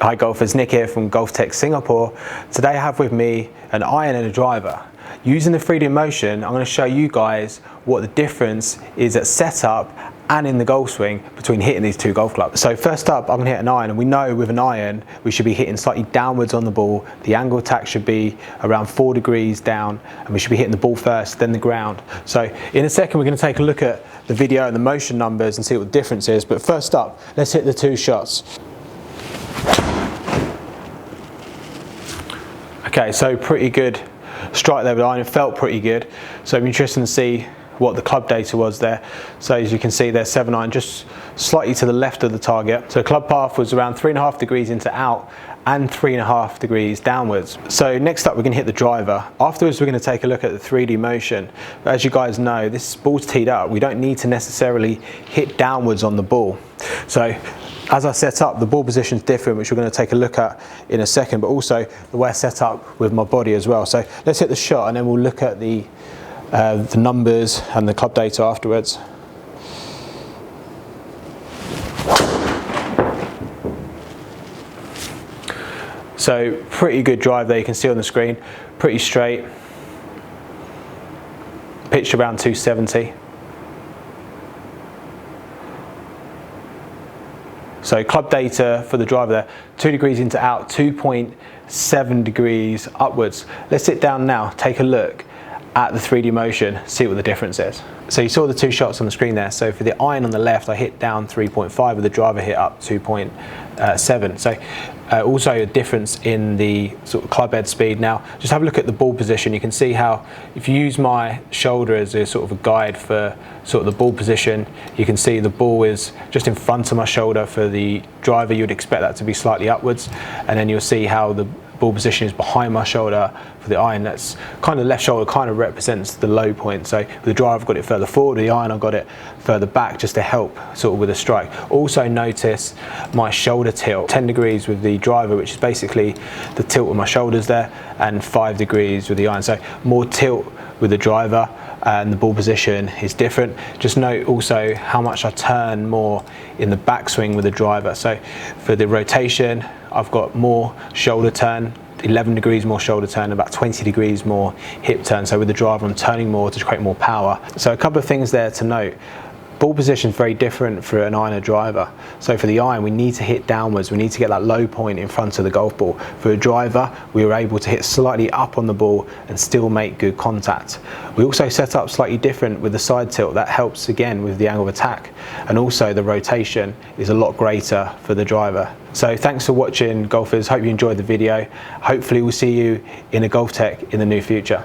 Hi golfers, Nick here from GOLFTEC Singapore. Today I have with me an iron and a driver. Using the 3D motion, I'm going to show you guys what the difference is at setup and in the golf swing between hitting these two golf clubs. So first up, I'm going to hit an iron, and we know with an iron we should be hitting slightly downwards on the ball. The angle of attack should be around 4 degrees down, and we should be hitting the ball first, then the ground. So in a second we're going to take a look at the video and the motion numbers and see what the difference is. But first up, let's hit the two shots. Okay, so pretty good strike there with the iron. It felt pretty good. So it'll be interesting to see what the club data was there. So as you can see there's 7 iron just slightly to the left of the target. So club path was around 3.5 degrees into out and 3.5 degrees downwards. So next up we're going to hit the driver. Afterwards we're going to take a look at the 3D motion. But as you guys know, this ball's teed up. We don't need to necessarily hit downwards on the ball. So as I set up, the ball position is different, which we're going to take a look at in a second, but also the way I set up with my body as well. So let's hit the shot and then we'll look at the numbers and the club data afterwards. So pretty good drive there, you can see on the screen, pretty straight, pitched around 270. So club data for the driver there, 2 degrees into out, 2.7 degrees upwards. Let's sit down now, take a look at the 3D motion, see what the difference is. So you saw the two shots on the screen there. So for the iron on the left, I hit down 3.5, with the driver hit up 2.7. So also a difference in the sort of club head speed. Now, just have a look at the ball position. You can see how if you use my shoulder as a sort of a guide for sort of the ball position, you can see the ball is just in front of my shoulder. For the driver, you'd expect that to be slightly upwards, and then you'll see how the ball position is behind my shoulder. For the iron, that's kind of left shoulder kind of represents the low point. So with the driver I've got it further forward, with the iron I've got it further back, just to help sort of with a strike. Also notice my shoulder tilt, 10 degrees with the driver, which is basically the tilt of my shoulders there, and 5 degrees with the iron. So more tilt with the driver, and the ball position is different. Just note also how much I turn more in the backswing with the driver. So for the rotation, I've got more shoulder turn, 11 degrees more shoulder turn, about 20 degrees more hip turn. So with the driver I'm turning more to create more power. So a couple of things there to note. Ball position is very different for an iron and driver. So for the iron, we need to hit downwards. We need to get that low point in front of the golf ball. For a driver, we were able to hit slightly up on the ball and still make good contact. We also set up slightly different with the side tilt. That helps again with the angle of attack. And also the rotation is a lot greater for the driver. So thanks for watching, golfers. Hope you enjoyed the video. Hopefully we'll see you in a GOLFTEC in the near future.